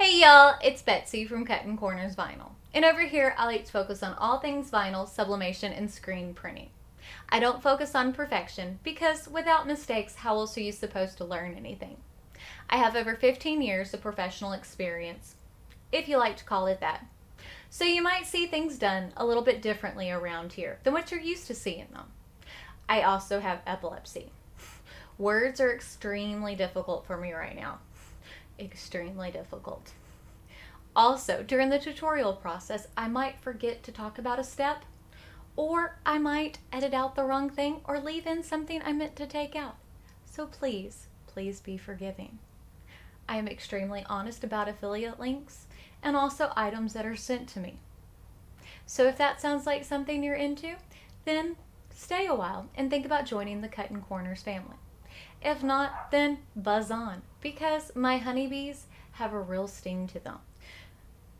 Hey y'all, it's Betsy from Cuttin Corners Vinyl. And over here, I like to focus on all things vinyl, sublimation, and screen printing. I don't focus on perfection because without mistakes, how else are you supposed to learn anything? I have over 15 years of professional experience, if you like to call it that. So you might see things done a little bit differently around here than what you're used to seeing them. I also have epilepsy. Words are extremely difficult for me right now. Extremely difficult. Also, during the tutorial process, I might forget to talk about a step, or I might edit out the wrong thing or leave in something I meant to take out. So please, please be forgiving. I am extremely honest about affiliate links and also items that are sent to me. So if that sounds like something you're into, then stay a while and think about joining the Cuttin Corners family. If not, then buzz on, because my honeybees have a real sting to them.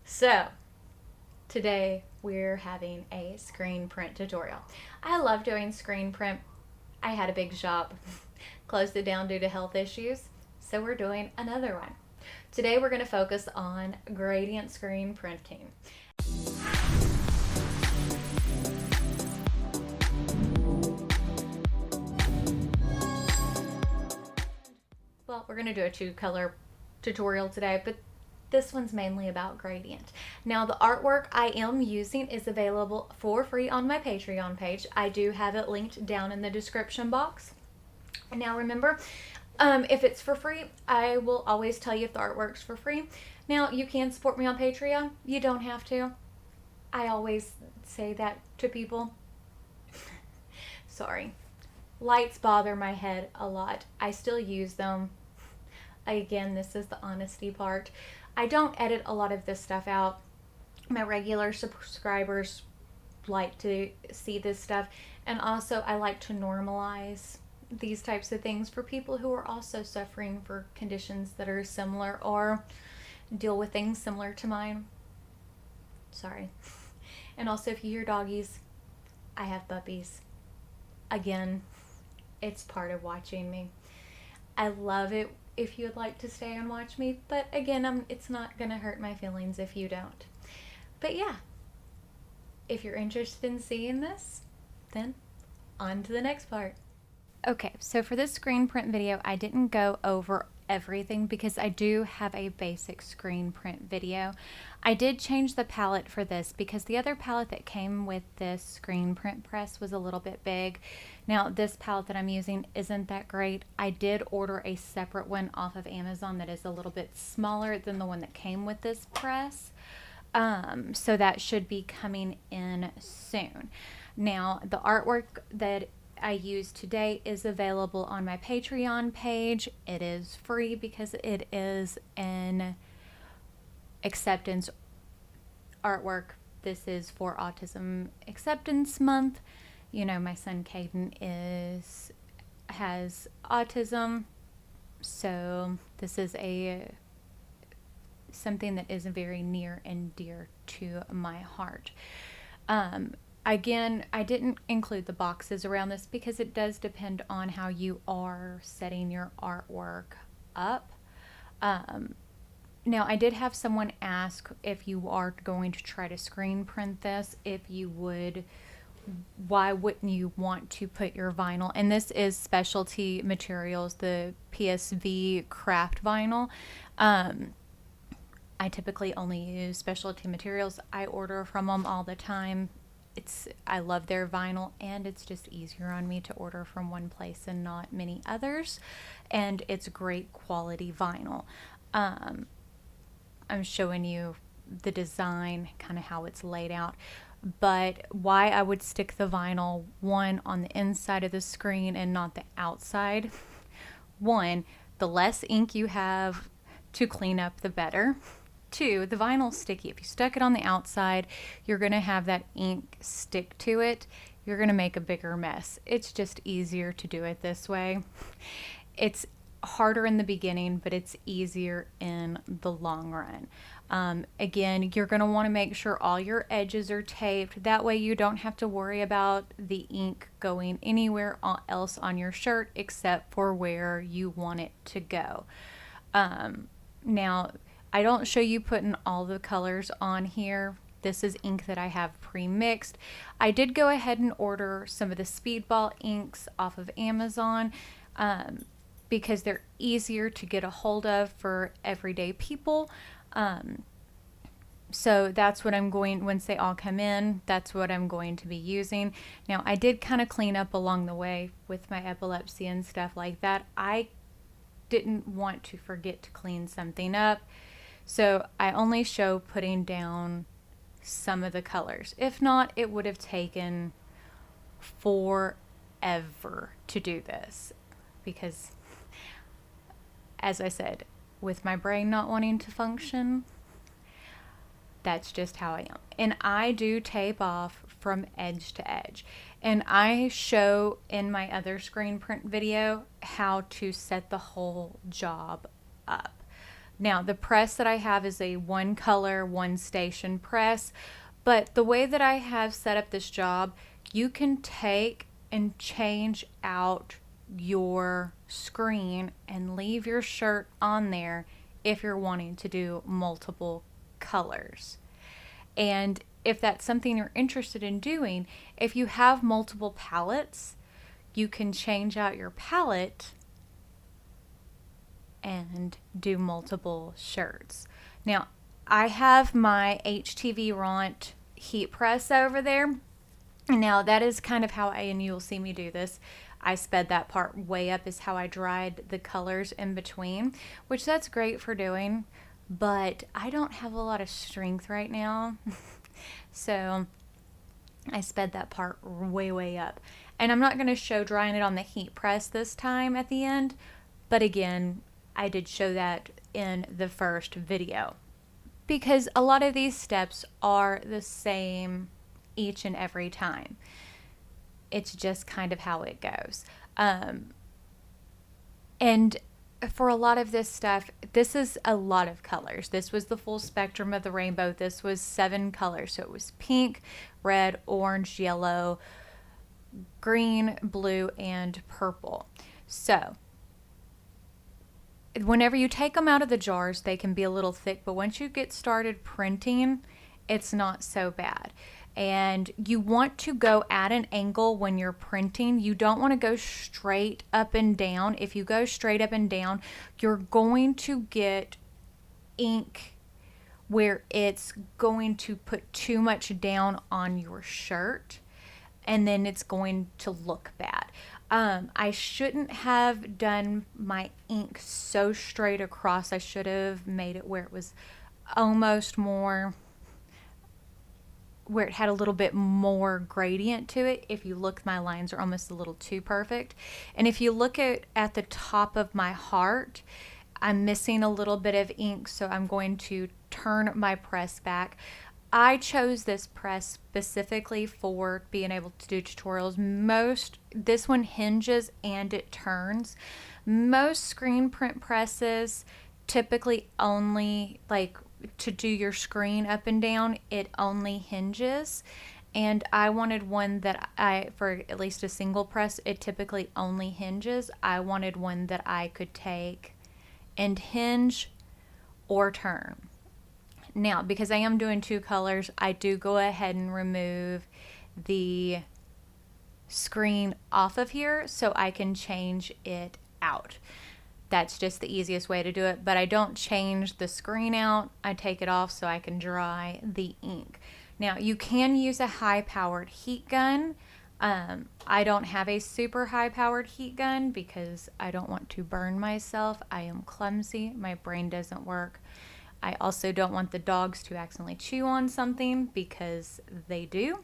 So, today we're having a screen print tutorial. I love doing screen print. I had a big shop, closed it down due to health issues, so we're doing another one. Today we're going to focus on gradient screen printing. Well, we're going to do a two-color tutorial today, but this one's mainly about gradient. Now, the artwork I am using is available for free on my Patreon page. I do have it linked down in the description box. Now, remember, if it's for free, I will always tell you if the artwork's for free. Now, you can support me on Patreon. You don't have to. I always say that to people. Sorry. Lights bother my head a lot. I still use them. Again, this is the honesty part. I don't edit a lot of this stuff out. My regular subscribers like to see this stuff, and also I like to normalize these types of things for people who are also suffering for conditions that are similar or deal with things similar to mine. Sorry. And also, if you hear doggies, I have puppies. Again, it's part of watching me. I love it if you would like to stay and watch me, but again, it's not gonna hurt my feelings if you don't. But yeah, if you're interested in seeing this, then on to the next part. Okay, so for this screen print video, I didn't go over everything because I do have a basic screen print video. I did change the palette for this because the other palette that came with this screen print press was a little bit big. Now, this palette that I'm using isn't that great. I did order a separate one off of Amazon that is a little bit smaller than the one that came with this press. So that should be coming in soon. Now, the artwork that I use today is available on my Patreon page. It is free because it is an acceptance artwork. This is for Autism Acceptance Month. You know, my son Caden has autism, so this is something that is very near and dear to my heart. Again, I didn't include the boxes around this because it does depend on how you are setting your artwork up. Now, I did have someone ask if you are going to try to screen print this, why wouldn't you want to put your vinyl? And this is Specialty Materials, the PSV craft vinyl. I typically only use Specialty Materials. I order from them all the time. I love their vinyl, and it's just easier on me to order from one place and not many others, and it's great quality vinyl. I'm showing you the design, kind of how it's laid out, but why I would stick the vinyl, one, on the inside of the screen and not the outside. One, the less ink you have to clean up, the better. Two, the vinyl's sticky. If you stuck it on the outside, you're going to have that ink stick to it. You're going to make a bigger mess. It's just easier to do it this way. It's harder in the beginning, but it's easier in the long run. Again, you're going to want to make sure all your edges are taped. That way you don't have to worry about the ink going anywhere else on your shirt except for where you want it to go. Now, I don't show you putting all the colors on here. This is ink that I have pre-mixed. I did go ahead and order some of the Speedball inks off of Amazon because they're easier to get a hold of for everyday people. So that's what I'm going, once they all come in, that's what I'm going to be using. Now, I did kind of clean up along the way with my epilepsy and stuff like that. I didn't want to forget to clean something up, so I only show putting down some of the colors. If not, it would have taken forever to do this because, as I said, with my brain not wanting to function, that's just how I am. And I do tape off from edge to edge. And I show in my other screen print video how to set the whole job up. Now, the press that I have is a one color, one station press. But the way that I have set up this job, you can take and change out your screen and leave your shirt on there if you're wanting to do multiple colors. And if that's something you're interested in doing, if you have multiple palettes, you can change out your palette and do multiple shirts. Now, I have my HTV Ront heat press over there. Now, that is kind of how and you'll see me do this. I sped that part way up is how I dried the colors in between, which that's great for doing. But I don't have a lot of strength right now, so I sped that part way up. And I'm not going to show drying it on the heat press this time at the end, but again, I did show that in the first video because a lot of these steps are the same each and every time. It's just kind of how it goes. And for a lot of this stuff, this is a lot of colors. This was the full spectrum of the rainbow. This was 7 colors. So it was pink, red, orange, yellow, green, blue, and purple. So whenever you take them out of the jars, they can be a little thick, but once you get started printing, it's not so bad. And you want to go at an angle when you're printing. You don't want to go straight up and down. If you go straight up and down, you're going to get ink where it's going to put too much down on your shirt, and then it's going to look bad. I shouldn't have done my ink so straight across. I should have made it where it was almost more, where it had a little bit more gradient to it. If you look, my lines are almost a little too perfect. And if you look at the top of my heart, I'm missing a little bit of ink, so I'm going to turn my press back. I chose this press specifically for being able to do tutorials. This one hinges and it turns. Most screen print presses typically only, like, to do your screen up and down, it only hinges. And I wanted one that for at least a single press, it typically only hinges. I wanted one that I could take and hinge or turn. Now, because I am doing 2 colors, I do go ahead and remove the screen off of here so I can change it out. That's just the easiest way to do it, but I don't change the screen out. I take it off so I can dry the ink. Now, you can use a high-powered heat gun. I don't have a super high-powered heat gun because I don't want to burn myself. I am clumsy. My brain doesn't work. I also don't want the dogs to accidentally chew on something because they do.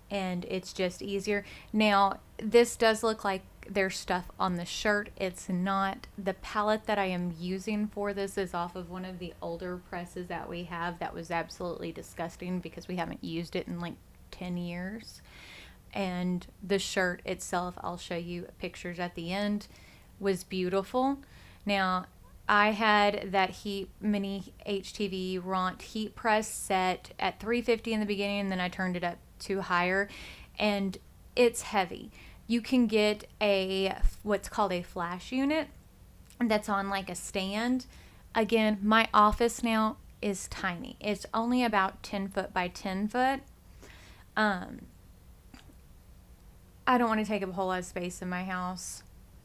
And it's just easier. Now, this does look like there's stuff on the shirt. It's not. The palette that I am using for this is off of one of the older presses that we have that was absolutely disgusting because we haven't used it in like 10 years. And the shirt itself, I'll show you pictures at the end, was beautiful. Now, I had that mini HTV Ront heat press set at 350 in the beginning, and then I turned it up to higher, and it's heavy. You can get what's called a flash unit that's on like a stand. Again, my office now is tiny. It's only about 10 foot by 10 foot. I don't want to take up a whole lot of space in my house.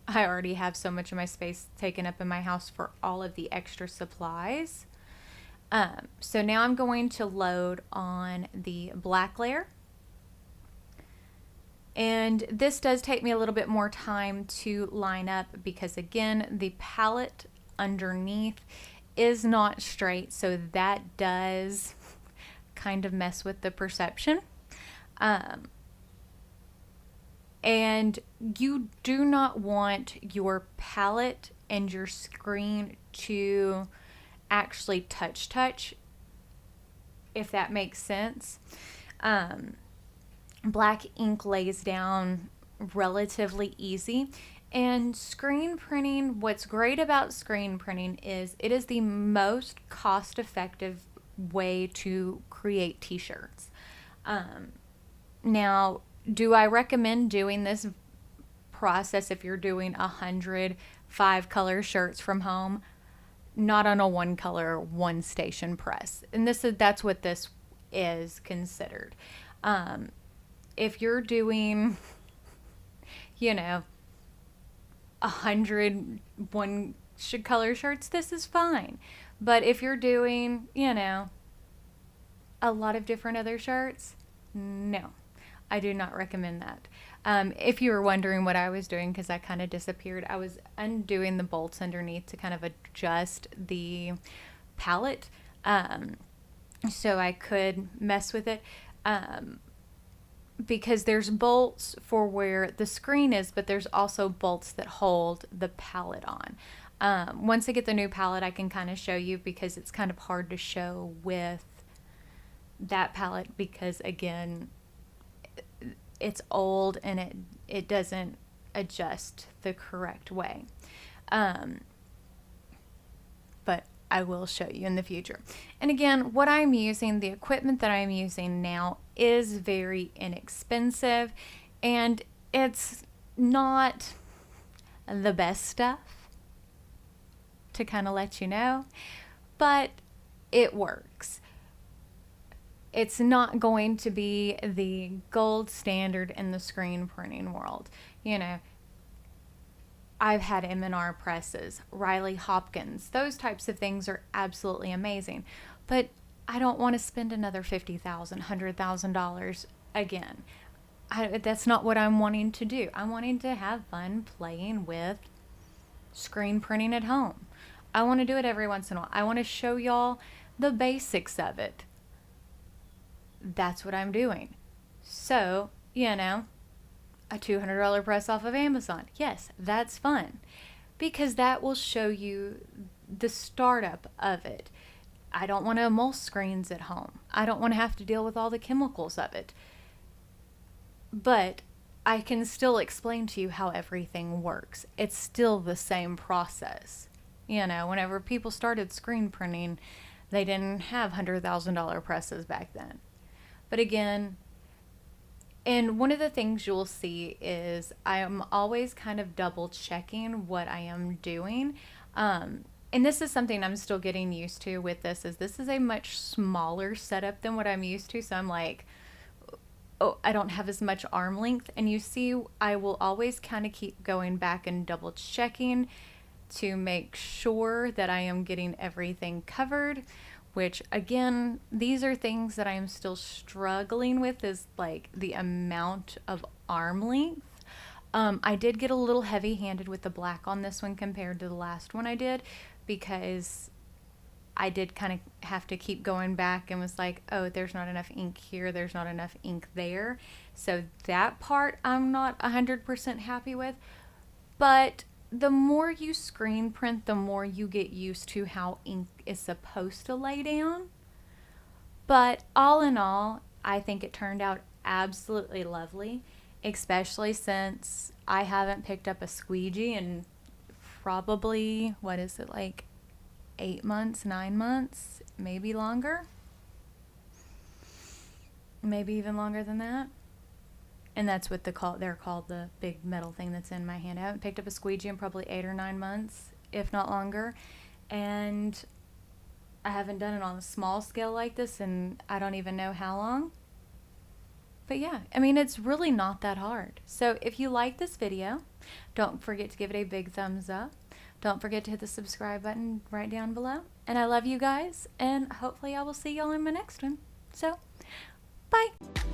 I already have so much of my space taken up in my house for all of the extra supplies. So now I'm going to load on the black layer. And this does take me a little bit more time to line up because, again, the palette underneath is not straight, so that does kind of mess with the perception. And you do not want your palette and your screen to actually touch, if that makes sense. Black ink lays down relatively easy. And screen printing, what's great about screen printing is it is the most cost-effective way to create t-shirts. Now, do I recommend doing this process if you're doing 100 5-color shirts from home? Not on a 1-color, 1-station press. And that's what this is considered. If you're doing, 100 1-color shirts, this is fine. But if you're doing, a lot of different other shirts, no, I do not recommend that. If you were wondering what I was doing, because I kind of disappeared, I was undoing the bolts underneath to kind of adjust the palette so I could mess with it. Because there's bolts for where the screen is, but there's also bolts that hold the palette on. Once I get the new palette, I can kind of show you, because it's kind of hard to show with that palette because, again, it's old and it doesn't adjust the correct way. But I will show you in the future. And again, what I'm using, the equipment that I'm using now, is very inexpensive, and it's not the best stuff, to kind of let you know, but it works. It's not going to be the gold standard in the screen printing world. I've had M&R presses, Riley Hopkins. Those types of things are absolutely amazing. But I don't want to spend another $50,000, $100,000 again. That's not what I'm wanting to do. I'm wanting to have fun playing with screen printing at home. I want to do it every once in a while. I want to show y'all the basics of it. That's what I'm doing. So, a $200 press off of Amazon. Yes, that's fun, because that will show you the startup of it. I don't want to emulse screens at home. I don't want to have to deal with all the chemicals of it. But I can still explain to you how everything works. It's still the same process. Whenever people started screen printing, they didn't have $100,000 presses back then. But again, and one of the things you'll see is I am always kind of double checking what I am doing. And this is something I'm still getting used to with this, is this is a much smaller setup than what I'm used to. So I'm like, oh, I don't have as much arm length. And you see, I will always kind of keep going back and double checking to make sure that I am getting everything covered. Which, again, these are things that I am still struggling with, is like the amount of arm length. I did get a little heavy-handed with the black on this one compared to the last one I did, because I did kind of have to keep going back and was like, oh, there's not enough ink here, there's not enough ink there. So that part I'm not 100% happy with. But the more you screen print, the more you get used to how ink is supposed to lay down. But all in all, I think it turned out absolutely lovely, especially since I haven't picked up a squeegee in probably, 8 months, 9 months, maybe longer. Maybe even longer than that. And that's what they're called, the big metal thing that's in my hand. I haven't picked up a squeegee in probably 8 or 9 months, if not longer. and I haven't done it on a small scale like this and I don't even know how long. But yeah, I mean, it's really not that hard. So if you like this video, don't forget to give it a big thumbs up. Don't forget to hit the subscribe button right down below. And I love you guys, and hopefully I will see y'all in my next one. So, bye!